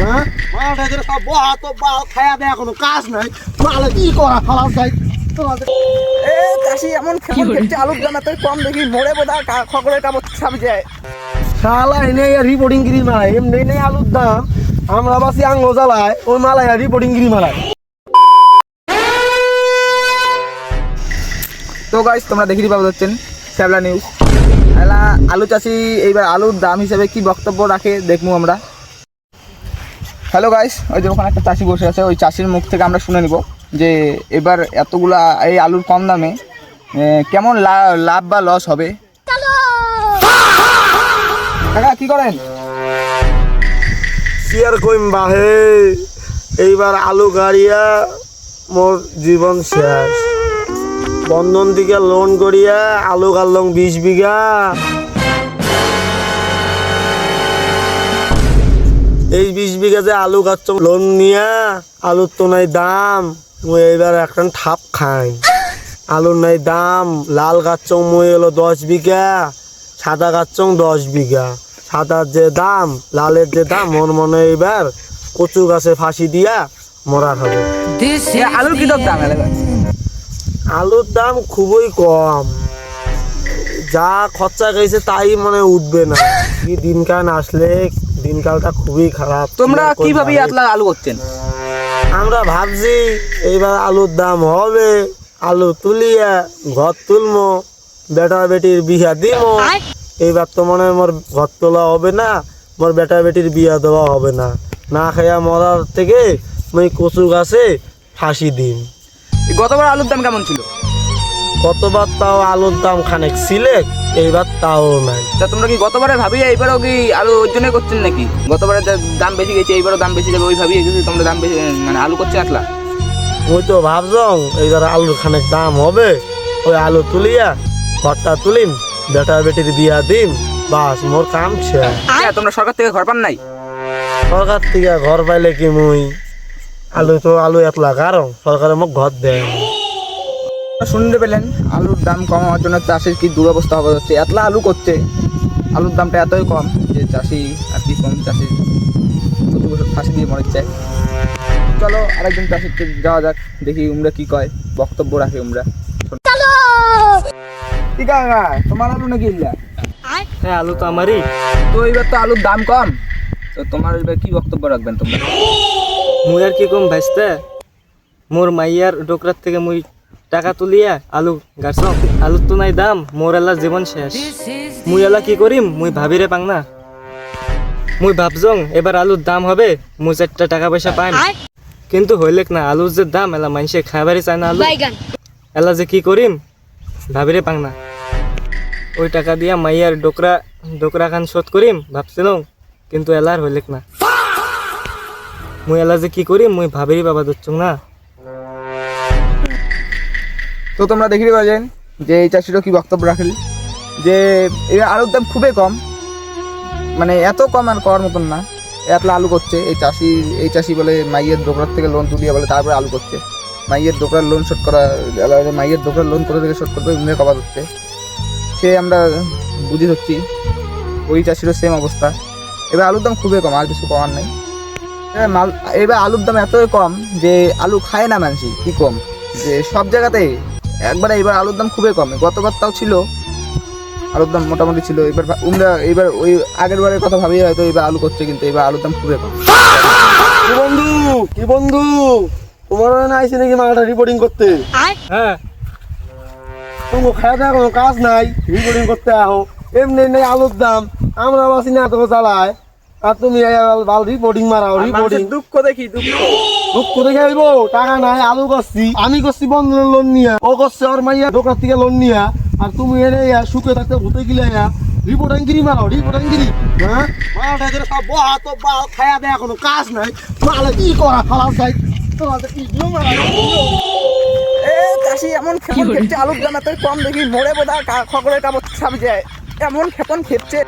হ্যাঁ মালটা ধরে সব বহা তো বাল খায়া দেয়া কোনো কাজ নাই মালে কি করা খালাস যাই এ চাষি এমন খেপছে আলুর দাম এত কম দেখি মোড়ে বোধহয় খবরের কাগজ ছাপ যায়। শালা এনে রিপোর্টিং গিরি মারায় এমনি নেই আলুর দাম আমরা বাসি আঙ্গ জ্বালায় ওই মালায় রিপোর্টিং গিরি মারায়। তো গাইস তোমরা দেখি পাবো হচ্ছেন শ্যাবলা নিউজ। এলা আলু চাষি এইবার আলুর দাম হিসেবে কি বক্তব্য রাখে দেখবো আমরা। হ্যালো গাইস, ওই যে ওখানে একটা চাষি বসে আছে, ওই চাষির মুখ থেকে আমরা শুনে নিব যে এবার এতগুলা এই আলুর কম দামে কেমন লাভ বা লস হবে। কাকা কি করেন? কি আর কইম বাহে এইবার আলু গাড়িয়া মোর জীবন শেষ। বন্ধন থেকে লোন করিয়া আলু গাড়লং 20 বিঘা। এই 20 বিঘা যে আলু গাছ লোন নিয়া আলুর তো নাই দাম, মুই এইবার একটা ঠাপ খাই। আলুর নাই দাম, লাল গাছ মুই হলো 10 বিঘা, সাদা গাছ 10 বিঘা। সাদার যে দাম লালের যে দাম মোর মনে এইবার কচু গাছে ফাঁসি দিয়া মরা খাবো। আলুর কি দাম এলাকায়? আলুর দাম খুবই কম, যা খরচা গেছে তাই মনে উঠবে না। কি দিনকাল আসলে দিনকালটা খুবই খারাপ। তোমরা কিভাবে এতলা আলু করছেন? আমরা ভাবছি এইবার আলুর দাম হবে, আলু তুলিয়া ঘর তুলমো, বেটা বেটির বিয়া দিব। এইবার তো মনে হয় মোর ঘর তোলা হবে না, মোর বেটা বেটির বিয়া দেওয়া হবে না। না খাইয়া মরার থেকে মই কচু গাছে ফাঁসি দিন। গতবার আলুর দাম কেমন ছিল? কতবার তাও আলুর দাম খানেক ছিলে, এইবার তাও নাই। তা তোমরা কি গতবারে ভাবিয়ে এইবারও কি আলু ওই জন্যই করছেন নাকি? গতবারে দাম বেশি গেছে, এইবারও দাম বেশি যাবে ওই ভাবিয়ে গেছি তোমরা দাম বেশি মানে আলু করছে একলা? ওই তো ভাবছং এইবার আলুর খানেক দাম হবে, ওই আলু তুলিয়া ঘরটা তুলিম, বেটা বেটির বিয়া দিম, বাস মোর কাম শেষ। তোমরা সরকার থেকে ঘর পান নাই? সরকার থেকে ঘর পাইলে কি মুই আলু এতলা কারণ সরকারে মোক ঘর দেয়। শুনতে পেলেন আলুর দাম কম হওয়ার জন্য চাষির কি দুরবস্থা হওয়া যাচ্ছে। এতলা আলু করছে, আলুর দামটা এতই কম যে চাষি আর কি কম, চাষি প্রতি বছর ফাঁসি দিয়ে মরে যায়। চলো আরেকজন চাষিকে যাওয়া যাক, দেখি উমরা কি কয়, বক্তব্য রাখে উমরা। ঠিক আছে, তোমার আলু নাকি ইল্লা? হ্যাঁ আলু তো আমারই। তো এইবার তো আলুর দাম কম, তো তোমার এবার কি বক্তব্য রাখবেন তোমরা? মুই আর কি কম ভাইস্তে, মোর মাইয়ার ডোকরার থেকে মুই টাকা তুলিয়া আলু গাছ, আলুর তো নাই দাম, মোর এলা জীবন শেষ। মুই এলা কি করিম, মুই ভাবিরে পাং না। মুই ভাবছং এবার আলুর দাম হবে, মুই 4টা টাকা পয়সা পাইম, কিন্তু হইলেক না। আলুর যে দাম এলা মানুষে খাবারই চায় না আলু। এলা যে কি করিম ভাবিরে পাং না। ওই টাকা দিয়া মাইয়ার ডোকরা খান শোধ করিম ভাবছিলাম, কিন্তু এলার হইলেক না। মুই এলা যে কি করিম মুই ভাবিরি বাবা দিচ্ছং না। তো তোমরা দেখি পাবেন যে এই চাষিরও কি বক্তব্য রাখেন যে এই আলুর দাম খুবই কম, মানে এত কম আর করার মতন না। এতলা আলু করছে এই চাষি বলে মাইয়ের ডোকরার থেকে লোন তুলিয়ে বলে তারপরে আলু করছে। মাইয়ের ডোকরার লোন শোধ করা, মাইয়ের ডোকরার লোন করে থেকে শোধ করতে উন্নয় কবা হচ্ছে, সে আমরা বুঝে হচ্ছি ওই চাষিরও সেম অবস্থা। এবার আলুর দাম খুবই কম, আর কিছু কমার নাই। এবার আলুর দাম এতই কম যে আলু খায় না মানুষ, কি কম যে সব জায়গাতেই একবারে। এবার আলুর দাম খুবই কম, গতবার তাও ছিল আলুর দাম মোটামুটি ছিল। এবার ওই আগের বারের কথা ভাবিয়ে হয়তো এবার আলু করছে, কিন্তু এবার আলুর দাম খুবই কম। কি বন্ধু তোমার না আইসি নাকি মালটা রিপোর্টিং করতে? হ্যাঁ তোমার খাওয়া দাওয়া কোনো কাজ নাই, রিপোর্টিং করতে আহো। এমনি নেই আলুর দাম, আমরা বাসি না তোকে চালায়, আর তুমি বাল রিপোর্টিং মারাও। রিপোর্টিং দুঃখ দেখি দুঃখ দেখে আইবো, টাকা নাই আলু করছি, আমি করছি বন্ধনের লোন নিয়া, ও করছে ওর মাইয়া দোকান থেকে লোন নিয়া, আর তুমি এনে সুখে থাকতে ভূতে গিলে রিপোর্টিং গিরি মারাও। রিপোর্টিং গিরি হ্যাঁ মালটা ধরে সব বহা তো বাল খায়া দেয়া কোনো কাজ নাই মালে কি করা খালাস যাই তোমাদের কি চাষি এমন খেপছে আলুর দাম এত কম দেখি মোড়ে বোধহয় খবরের কাগজ ছাপ যায়, এমন খেপছে।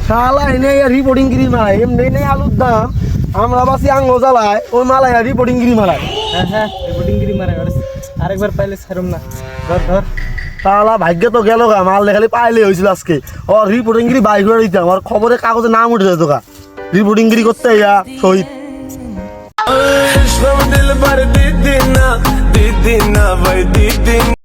শালা এনে রিপোর্টিং গিরি মারায় এমনি নেই আলুর দাম, আমরা বাসি আঙ্গ জ্বালায় ওই মালায় রিপোর্টিং গিরি মারায়। হ্যাঁ রিপোর্টিংগিরি মারে আরেকবার পাইলে ছাড়ুম না। ধর ধর তাহলে ভাগ্য তো গেল গা, মাল দেখালি পাইলে হয়েছিল আজকে। ও রিপোর্টিং গিরি বাইক করে দিতাম, আর খবরে কাগজে নাম উঠে যেত গা রিপোর্টিং গিরি করতে ইয়া শহীদ। दिल भर दीदी ना भाई दीदी